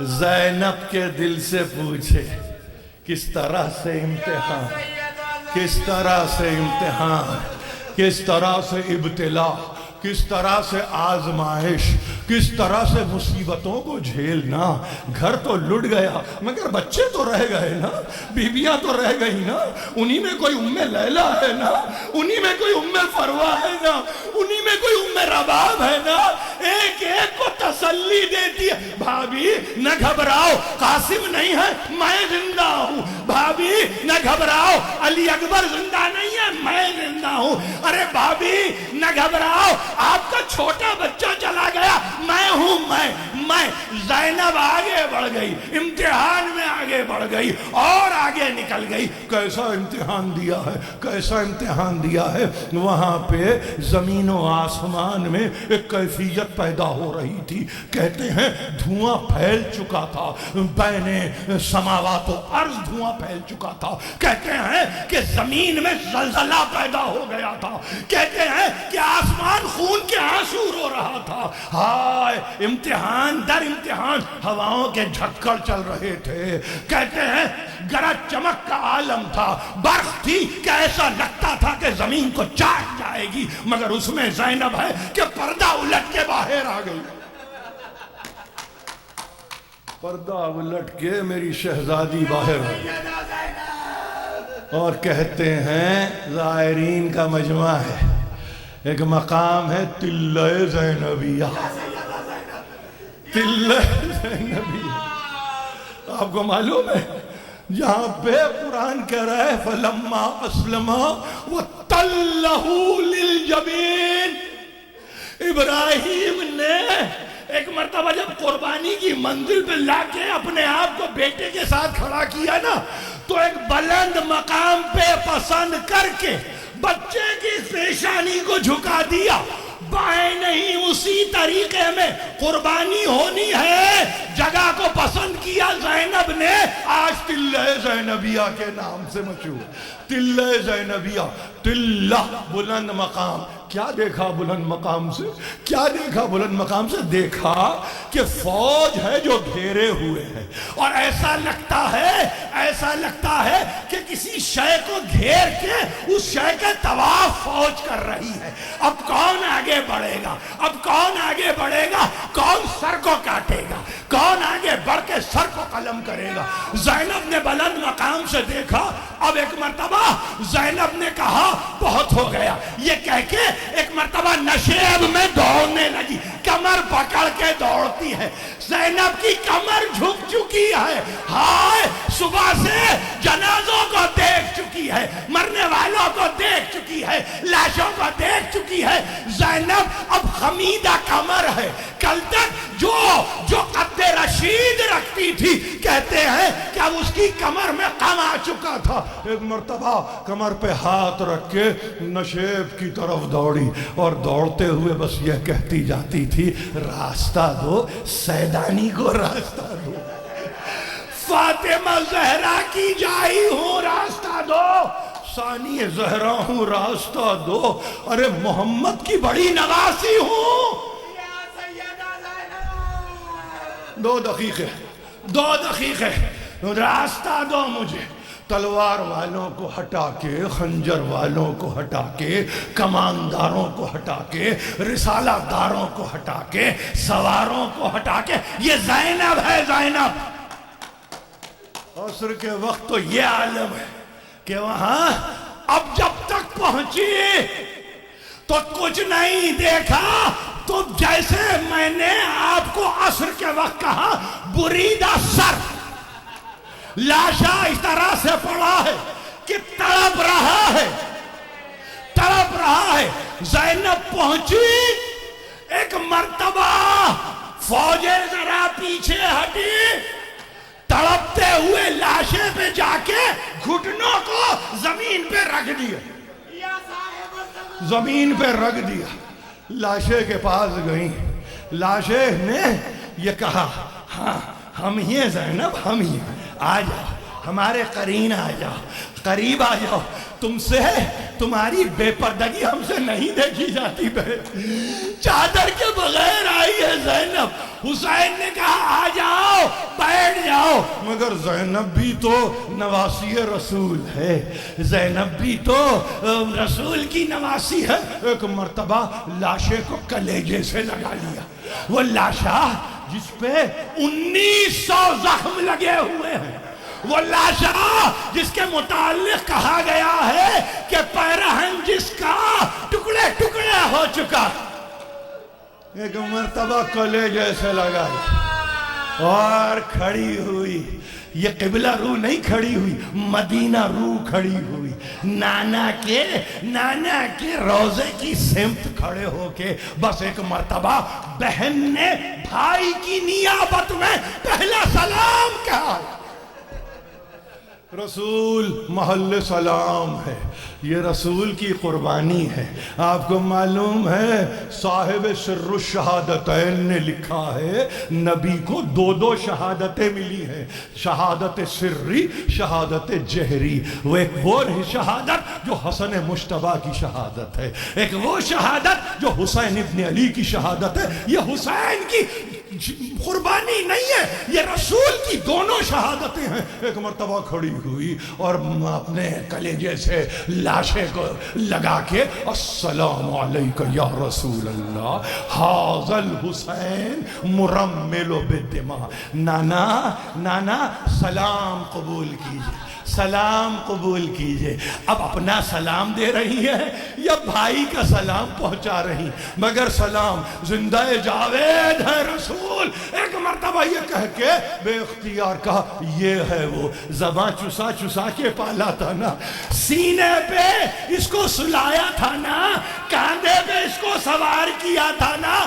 زینب کے دل سے پوچھے کس طرح سے امتحان، کس طرح سے امتحان، کس طرح سے ابتلا، کس طرح سے آزمائش، کس طرح سے مصیبتوں کو جھیلنا. گھر تو لٹ گیا مگر بچے تو رہ گئے نا، بیویاں تو رہ گئی نا، انہی میں کوئی ام لیلا ہے نا، انہی میں کوئی ام فروا ہے نا، انہی میں کوئی ام رباب ہے نا. ایک ایک کو تسلی دیتی ہے. بھابی نہ گھبراؤ، قاسم نہیں ہے میں زندہ ہوں. بھابی نہ گھبراؤ، علی اکبر زندہ نہیں ہے میں زندہ ہوں. ارے بھابی نہ گھبراؤ، آپ کا چھوٹا بچہ چلا گیا میں ہوں. میں زینب آگے بڑھ گئی، امتحان میں آگے بڑھ گئی اور آگے نکل گئی. کیسا امتحان دیا ہے، کیسا امتحان دیا ہے. وہاں پہ زمین و آسمان میں ایک کیفیت پیدا ہو رہی تھی. کہتے ہیں دھواں پھیل چکا تھا، بین سماوات و ارض دھواں پھیل چکا تھا. کہتے ہیں کہ زمین میں زلزلہ پیدا ہو گیا تھا. کہتے ہیں کہ آسمان خون کے آنسو رو رہا تھا. ہائے امتحان در امتحان، ہواؤں کے جھکڑ چل رہے تھے. کہتے ہیں گرج چمک کا عالم تھا، برف تھی کہ ایسا لگتا تھا کہ زمین کو چاٹ جائے گی. مگر اس میں زینب ہے کہ پردہ الٹ کے باہر آ گئی. پردہ الٹ کے میری شہزادی باہر آ گئی. اور کہتے ہیں زائرین کا مجمع ہے، ایک مقام ہے تلہ زینبیہ. تلہ زینبیہ آپ کو معلوم ہے جہاں پہ قرآن کہہ رہا ہے فلما اسلما وتلہ للجبین. ابراہیم نے ایک مرتبہ جب قربانی کی منزل پہ لا کے اپنے آپ کو بیٹے کے ساتھ کھڑا کیا نا، تو ایک بلند مقام پہ پسند کر کے بچے کی پیشانی کو جھکا دیا. بائیں نہیں اسی طریقے میں قربانی ہونی ہے. جگہ کو پسند کیا زینب نے. آج تلہ زینبیہ کے نام سے مشہور. تلہ زینبیہ، تلہ بلند مقام. کیا دیکھا بلند مقام سے؟ کیا دیکھا بلند مقام سے؟ دیکھا کہ فوج ہے جو گھیرے ہوئے ہے، اور ایسا لگتا ہے کہ کسی شے کو گھیر کے اس شے کے طواف فوج کر رہی ہے. اب کون آگے بڑھے گا؟ اب کون آگے بڑھے گا؟ کون سر کو کاٹے گا؟ کون آگے بڑھ کے سر کو قلم کرے گا؟ زینب نے بلند مقام سے دیکھا. اب ایک مرتبہ زینب نے کہا بہت ہو گیا. یہ کہہ کے ایک مرتبہ نشیب میں دوڑنے لگی، کمر پکڑ کے دوڑتی ہے. زینب کی کمر جھک چکی ہے. ہائے صبح سے جنازوں کو دیکھ چکی ہے، مرنے والوں کو دیکھ چکی ہے، لاشوں کو دیکھ چکی ہے. زینب اب خمیدہ کمر ہے. کل تک جو قد رشید رکھتی تھی، کہتے ہیں کہ اب اس کی کمر میں غم آ چکا تھا. ایک مرتبہ کمر پہ ہاتھ رکھ کے نشیب کی طرف دوڑی، اور دوڑتے ہوئے بس یہ کہتی جاتی تھی راستہ دو سیدانی کو، راستہ دو فاطمہ زہرا کی جائی ہوں، راستہ دو ثانی زہرا ہوں، راستہ دو. ارے محمد کی بڑی نواسی ہوں. 2 دقیقے راستہ دو مجھے. تلوار والوں کو ہٹا کے، خنجر والوں کو ہٹا کے، کمانداروں کو ہٹا کے، رسالہ داروں کو ہٹا کے، سواروں کو ہٹا کے، یہ زینب ہے. زینب عصر کے وقت تو یہ عالم ہے کہ وہاں اب جب تک پہنچی تو کچھ نہیں دیکھا. تو جیسے میں نے آپ کو عصر کے وقت کہا بریدہ سر، لاشا اس طرح سے پڑا ہے کہ تڑپ رہا ہے. زینب پہنچی. ایک مرتبہ فوجیں ذرا پیچھے ہٹی، تڑپتے ہوئے لاشے پہ جا کے گھٹنوں کو زمین پہ رکھ دیا. لاشے کے پاس گئیں. لاشے نے یہ کہا ہاں ہم ہی ہیں زینب، ہم ہی ہیں، آ جاؤ ہمارے قرین، آ جاؤ قریب، آ جاؤ. تم سے تمہاری بے پردگی ہم سے نہیں دیکھی جاتی بہن. چادر کے بغیر آئی ہے زینب. حسین نے کہا آ جاؤ بیٹھ جاؤ. مگر زینب بھی تو نواسی رسول ہے, زینب بھی تو رسول کی نواسی ہے. ایک مرتبہ لاشے کو کلیجے سے لگا لیا. وہ لاشا جس پہ 1900 زخم لگے ہوئے ہیں, وہ لاشا جس کے متعلق کہا گیا ہے کہ پیرہن جس کا ٹکڑے ٹکڑے ہو چکا, ایک مرتبہ کلیجے سے لگائی اور کھڑی ہوئی. یہ قبلہ رو نہیں کھڑی ہوئی, مدینہ رو کھڑی ہوئی. نانا کے روزے کی سمت کھڑے ہو کے بس ایک مرتبہ بہن نے بھائی کی نیابت میں پہلا سلام کہا. رسول محل سلام ہے, یہ رسول کی قربانی ہے. آپ کو معلوم ہے صاحب سر الشہادتین نے لکھا ہے نبی کو 2 شہادتیں ملی ہیں, شہادت سری, شہادت جہری. وہ ایک وہ شہادت جو حسن مجتبیٰ کی شہادت ہے, ایک وہ شہادت جو حسین ابن علی کی شہادت ہے. یہ حسین کی قربانی نہیں ہے, یہ رسول کی دونوں شہادتیں ہیں. ایک مرتبہ کھڑی ہوئی اور اپنے کلیجے سے لاشے کو لگا کے السلام علیکہ یا رسول اللہ, ھذا الحسین مرمل بالدماء. نانا سلام قبول کیجئے, سلام قبول کیجئے. اب اپنا سلام دے رہی ہے یا بھائی کا سلام پہنچا رہی, مگر سلام زندہ جاوید ہے رسول. ایک مرتبہ یہ کہہ کے بے اختیار کہا یہ ہے وہ, زباں چسا کے پالا تھا نا, سینے پہ اس کو سلایا تھا نا, کاندھے پہ اس کو سوار کیا تھا نا,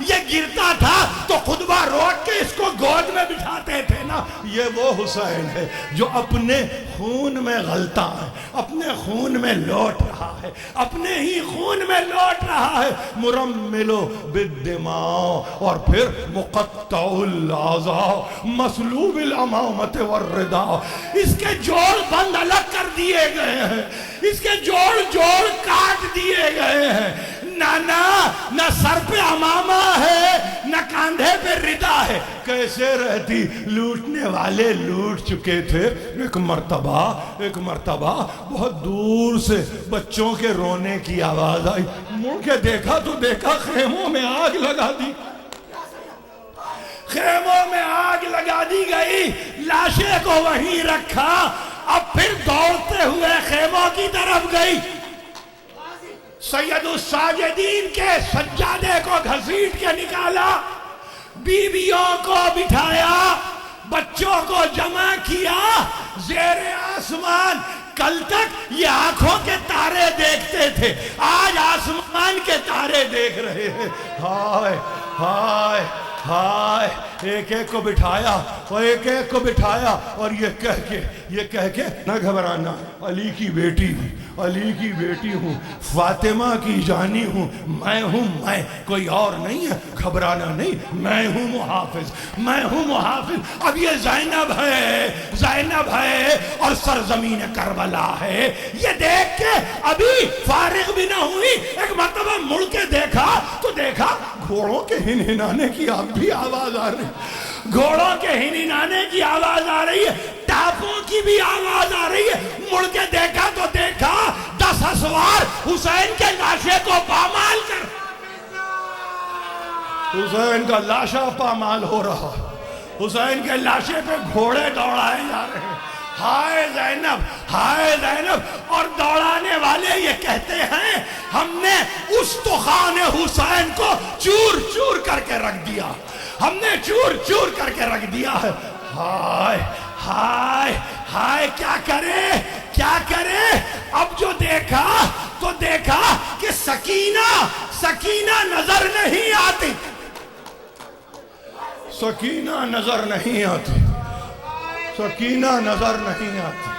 یہ گرتا تھا تو خطبہ روک کے اس کو گود میں بٹھاتے تھے نا. یہ وہ حسین ہے جو اپنے خون میں غلطہ ہے, اپنے خون میں لوٹ رہا ہے, اپنے ہی خون میں لوٹ رہا ہے. مرملو بالدماء, اور پھر مقطع الاعضاء مسلوب الامامت والرداء. اس کے جوڑ بند الگ کر دیے گئے ہیں, اس کے جوڑ کاٹ دیے گئے ہیں. نہ سر پہ امامہ ہے, نہ کاندھے پہ ردا ہے. کیسے رہتی؟ لوٹنے والے لوٹ چکے تھے. ایک مرتبہ بہت دور سے بچوں کے رونے کی آواز آئی. مڑ کے دیکھا تو دیکھا خیموں میں آگ لگا دی, خیموں میں آگ لگا دی گئی. لاشے کو وہیں رکھا, اب پھر دوڑتے ہوئے خیموں کی طرف گئی. سید الساجدین کے سجادے کو گھسیٹ کے نکالا, بیویوں کو بٹھایا, بچوں کو جمع کیا زیر آسمان. کل تک یہ آنکھوں کے تارے دیکھتے تھے, آج آسمان کے تارے دیکھ رہے ہیں. ہائے ہائے ہائے. ایک ایک کو بٹھایا اور یہ کہہ کے نہ گھبرانا, علی کی بیٹی ہوں, فاطمہ کی جانی ہوں, میں کوئی اور نہیں ہے, گھبرانا نہیں, میں ہوں محافظ. اب یہ زینب ہے اور سرزمین کربلا ہے. یہ دیکھ کے ابھی فارغ بھی نہ ہوئی, ایک مرتبہ مڑ کے دیکھا تو دیکھا گھوڑوں کے ہنہنانے کی اب بھی آواز آ رہی, گھوڑوں کے ہنہنانے کی آواز آ رہی ہے, ٹاپوں کی بھی آواز آ رہی ہے. مڑ کے دیکھا تو دیکھا 10 اسوار حسین کے لاشے کو پامال کر, حسین کا لاشا پامال ہو رہا, حسین کے لاشے پہ گھوڑے دوڑائے جا رہے ہیں. ہائے زینب. اور دوڑانے والے یہ کہتے ہیں ہم نے استخوان حسین کو چور کر کے رکھ دیا, ہم نے چور کر کے رکھ دیا ہے. ہائے کیا کرے. اب جو دیکھا کہ سکینہ نظر نہیں آتی, سکینہ نظر نہیں آتی.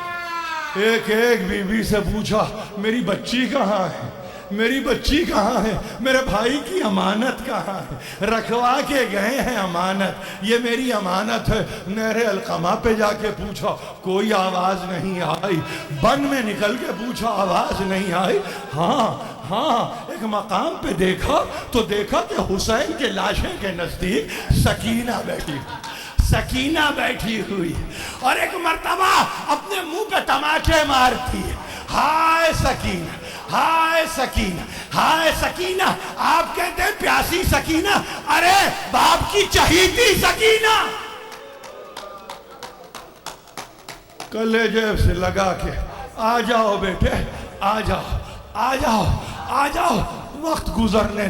ایک بی بی سے پوچھا میری بچی کہاں ہے, میری بچی کہاں ہے؟ میرے بھائی کی امانت کہاں ہے؟ رکھوا کے گئے ہیں امانت، یہ میری امانت ہے۔ نہر القمہ پہ جا کے پوچھا، کوئی آواز نہیں آئی۔ بن میں نکل کے پوچھا، آواز نہیں آئی۔ ہاں ایک مقام پہ دیکھا تو دیکھا کہ حسین کے لاشیں کے نزدیک سکینہ بیٹھی ہوئی، اور ایک مرتبہ اپنے منہ پہ تماچے مارتی ہے، ہائے سکینہ، ہائے سکینہ، ہائے سکینہ۔ آپ کہتے ہیں پیاسی سکینہ، ارے باپ کی چہیتی سکینہ۔ کلیجے سے لگا کے، آ جاؤ بیٹے، آ جاؤ، آ جاؤ، آ جاؤ۔ وقت گزرنے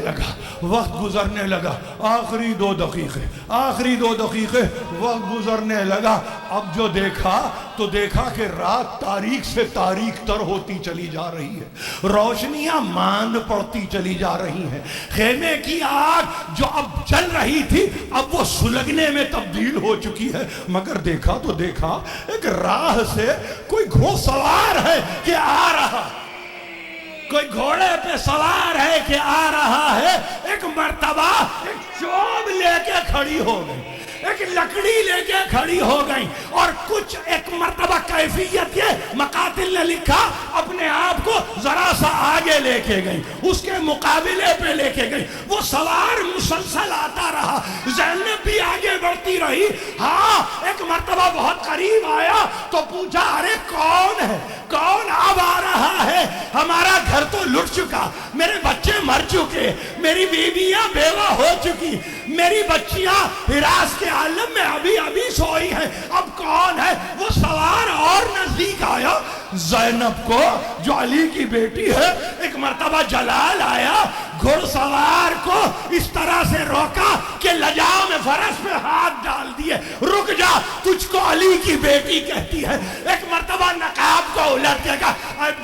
لگا، آخری 2 دقیقے وقت گزرنے لگا۔ اب جو دیکھا تو دیکھا کہ رات تاریک سے تاریک تر ہوتی چلی جا رہی ہے، روشنیاں ماند پڑتی چلی جا رہی ہیں۔ خیمے کی آگ جو اب جل رہی تھی اب وہ سلگنے میں تبدیل ہو چکی ہے، مگر دیکھا تو دیکھا ایک راہ سے کوئی گھوڑ سوار ہے کہ آ رہا، کوئی گھوڑے پہ سوار ہے کہ آ رہا ہے۔ ایک مرتبہ ایک چوب لے کے کھڑی ہو گئی، ایک لکڑی لے کے کھڑی ہو گئی، اور کچھ ایک مرتبہ کیفیت یہ مقاتل نے لکھا، اپنے آپ کو ذرا سا آگے لے کے گئی، اس کے مقابلے پہ لے کے گئی۔ وہ سوار مسلسل آتا رہا، زینب بھی آگے بڑھتی رہی۔ ہاں ایک مرتبہ بہت قریب آیا تو پوچھا، ارے کون ہے؟ کون اب آ رہا ہے؟ ہمارا گھر تو لٹ چکا، میرے بچے مر چکے، میری بیویاں بیوہ ہو چکی، میری بچیاں ہراس کے عالم میں ابھی سوئی ہیں، اب کون ہے؟ وہ سوار اور نزدیک آیا، زینب کو جو علی کی بیٹی ہے۔ ایک مرتبہ جلال آیا، گھڑ سوار کو اس طرح سے روکا کہ لجام فرس پہ ہاتھ ڈال دیے، رک جا، تجھ کو علی کی بیٹی کہتی ہے۔ ایک مرتبہ نقاب کو الٹ کے کہا،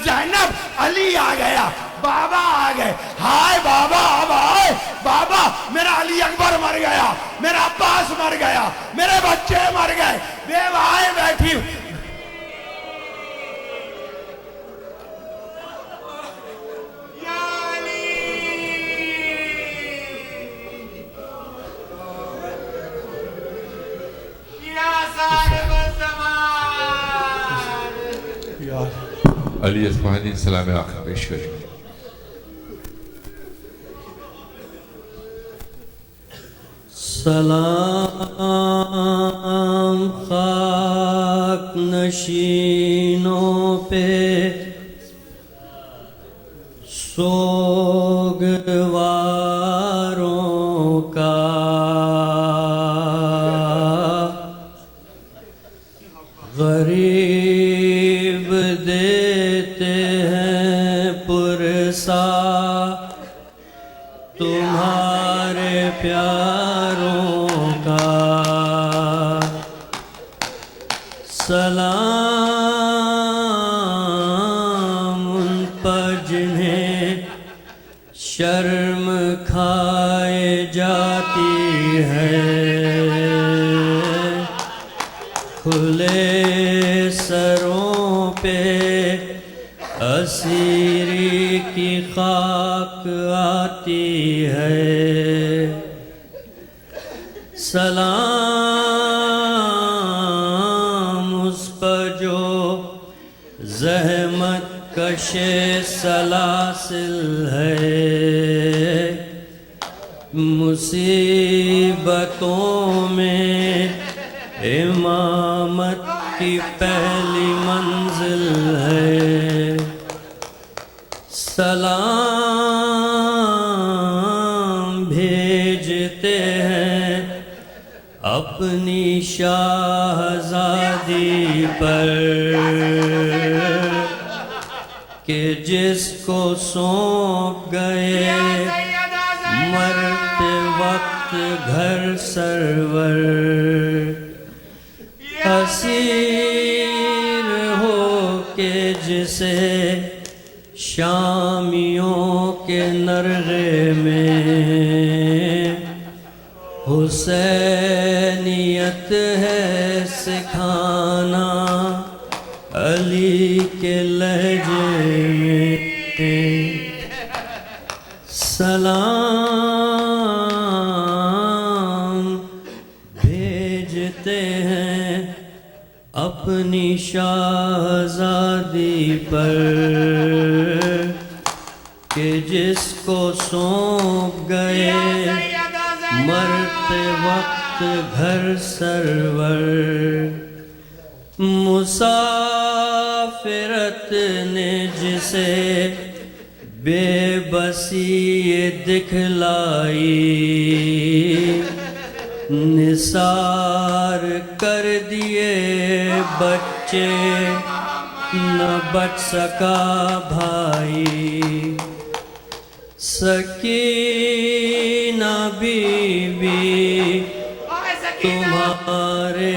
زینب علی آ گیا، بابا آ گئے، ہائے بابا اب آئے، بابا میرا علی اکبر مر گیا، میرا عباس مر گیا، میرے بچے مر گئے، بیوائیں بیٹھی۔ علی اصفہانی سلام آخر پیش کریں۔ سلام خاک نشینوں پہ، سوگواروں کا، غریب دیتے ہیں پرسا تمہارے پیاروں کا۔ سلام ان پر جنہیں شرم کھائے جاتی ہے، کھلے سروں پہ اسیری کی خاک آتی ہے۔ سلام اس پر جو زحمت کش سلاسل ہے، مصیبتوں میں امامت کی پہلی منزل ہے۔ سلام بھیجتے ہیں اپنی شاہزادی پر، کہ جس کو سونپ گئے مرتے وقت گھر سرور، اسیر ہو کے جسے شامیوں کے نرغے میں حسینیت ہے سکھانا علی کے لہجے میں۔ سلام بھیجتے ہیں اپنی شہزادی پر کہ جس کو سونپ گئے مرتے وقت گھر سرور مسافرت نے جسے بے بسی دکھلائی نثار کر دیے بچے نہ بچ سکا بھائی سکینہ بی بی تمہارے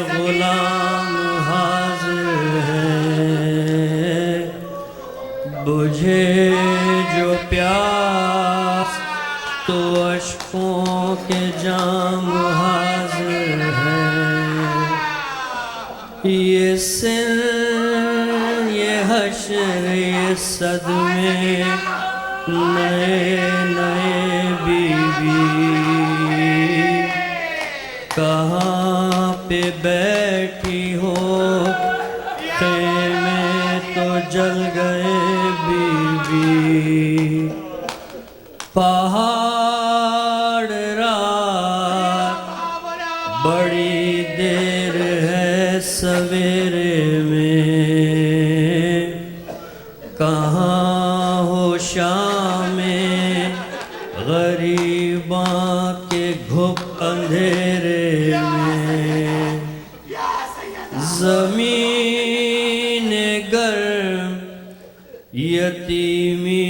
غلام حاضر ہیں بجھے جو پیاس تو اشکوں کے جام حاضر ہیں یہ سن یہ حشر یہ صدمے نئے نئے بی بی کہاں پہ بیٹھی ہو خیمے تو جل گئے بی بی پہاڑ رات بڑی دیر ہے سویرے میں کہاں ہو شام غریباں کے گھپ اندھیرے میں زمین گرم یتیمی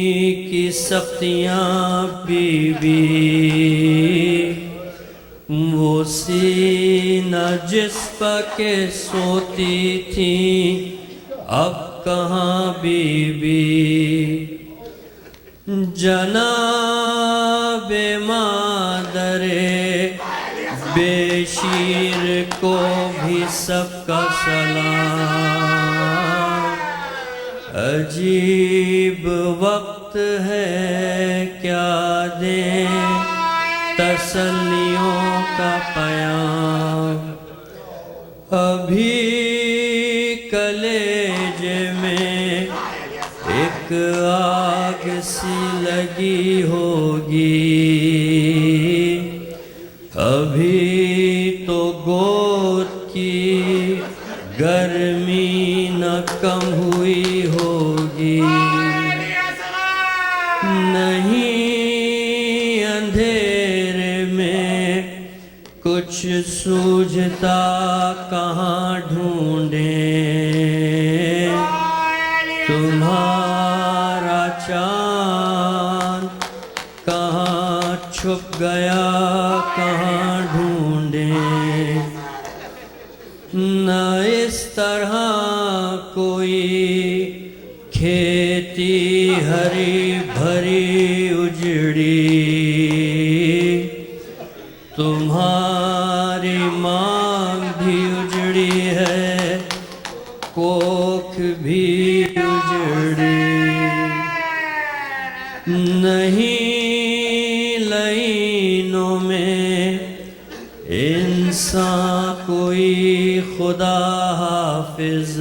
کی سختیاں بی بی وہ سینہ جس پر کے سوتی تھی اب کہاں بی بی جناب مادر بے شیر کو بھی سب کا سلام عجیب وقت ہے کیا دیں تسلیوں کا پیام ابھی کلیجے میں ایک آگ سی لگی ہوگی ابھی تو گود کی گرمی نہ کم ہوئی ہوگی نہیں اندھیرے میں کچھ سوجھتا کہاں ڈھونڈیں تمہارا چاند کہاں چھپ گیا کہاں ڈھونڈیں نہ اس طرح کوئی کھیتی ہری بھری اجڑی تمہاری مانگ بھی اجڑی ہے کوکھ بھی اجڑی نہیں لائنوں میں انسان کوئی خدا حافظ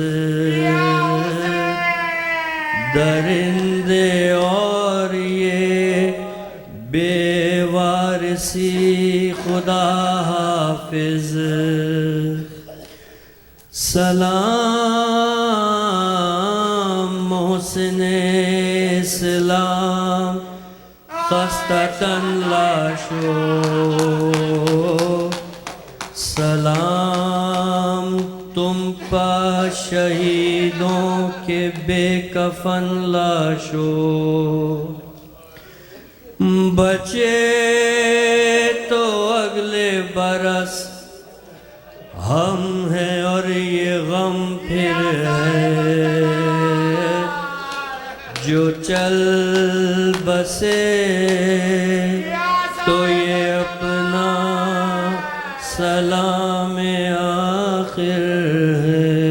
درندے اور یہ بے وارثی خدا حافظ سلام محسن اسلام خستتاً لاشو سلام تم پا شہیدوں کے بے کفن لاشو بچے تو اگلے برس ہم ہیں اور یہ غم پھر ہے جو چل بسے تو یہ اپنا سلام آخر ہے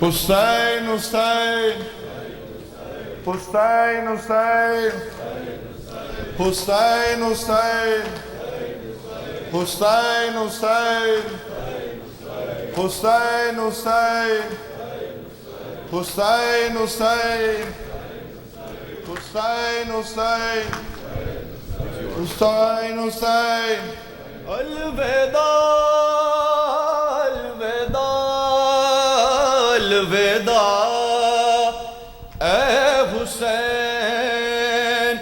Hussein, Hussein, Hussein, Hussein, Hussein, Hussein, Hussein, Hussein, Hussein, Hussein, Hussein, Hussein, Hussein, Hussein, Hussein, Hussein. الوداع الوداع الوداع اے حسین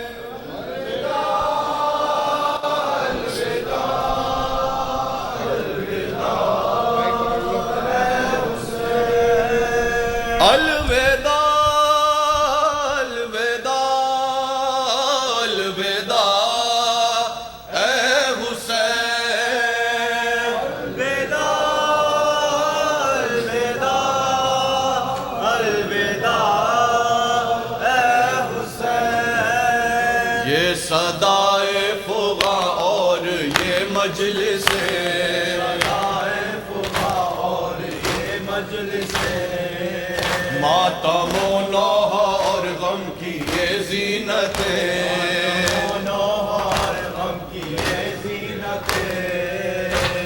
الوداع الوداع الوداع اے حسین الوداع الوداع الوداع اے حسین یہ صدائے فغاں اور یہ مجلس ماتم و نوح اور غم کی یہ زینتیں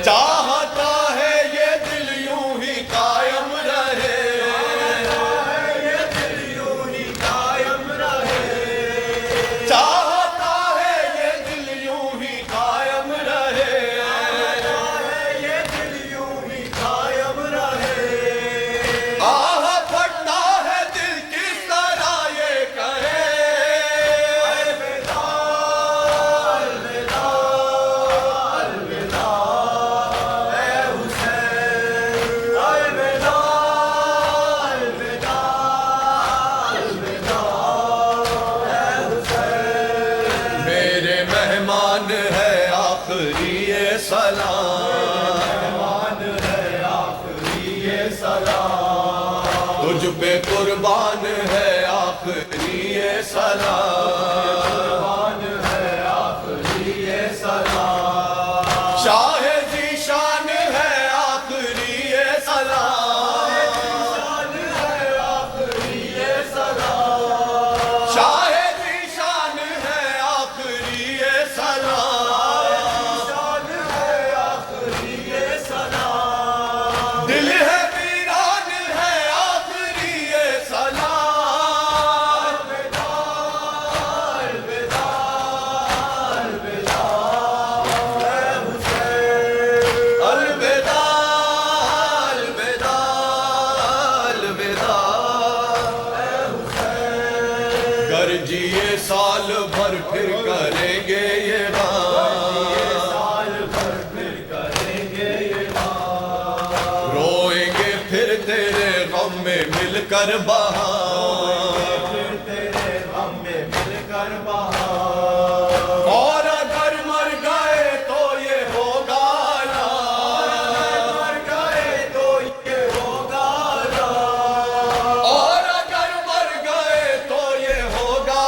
چاہتا ہے یہ دل یوں ہی قائم رہے چاہتا ہے یہ دل یوں ہی قائم رہے آہ پھٹتا ہے دل کس طرح یہ کہے میرے مہمان ہے آخری یہ سلام تجھ پہ قربان ہے آخری یہ سلام شاہ ذیشان ہے آخری یہ سلام شاہ ذیشان ہے آخری یہ سلام دل ہے ویران ہے آخری یہ سلام الوداع الوداع الوداع گر جیے سال بھر پھر کریں گے یہ روئیں گے پھر تیرے غم میں مل کر بہار اور اگر مر گئے تو یہ ہوگا اور اگر مر گئے تو یہ ہوگا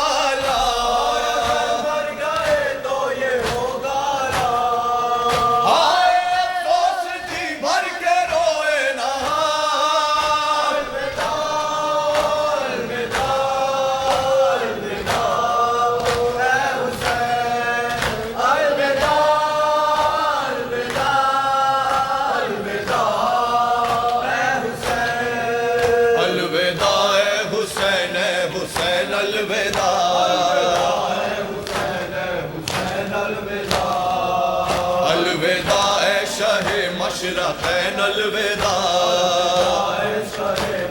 ہائے افسوس جی بھر کے روئے نہ الوداع اے حسین الوداع الوداع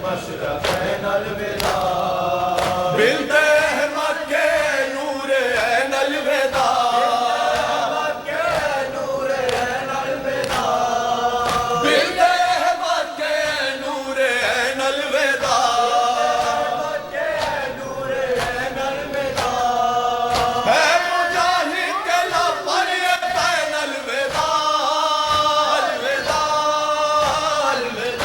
مشرقین الوداع بنت احمد کے نور عین الوداع بنت احمد کے نور عین الوداع ہے مجاہد کے لب پر یہ بین الوداع الوداع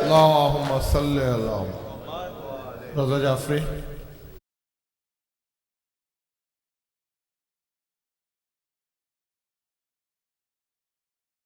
اللهم صل على رضا جعفری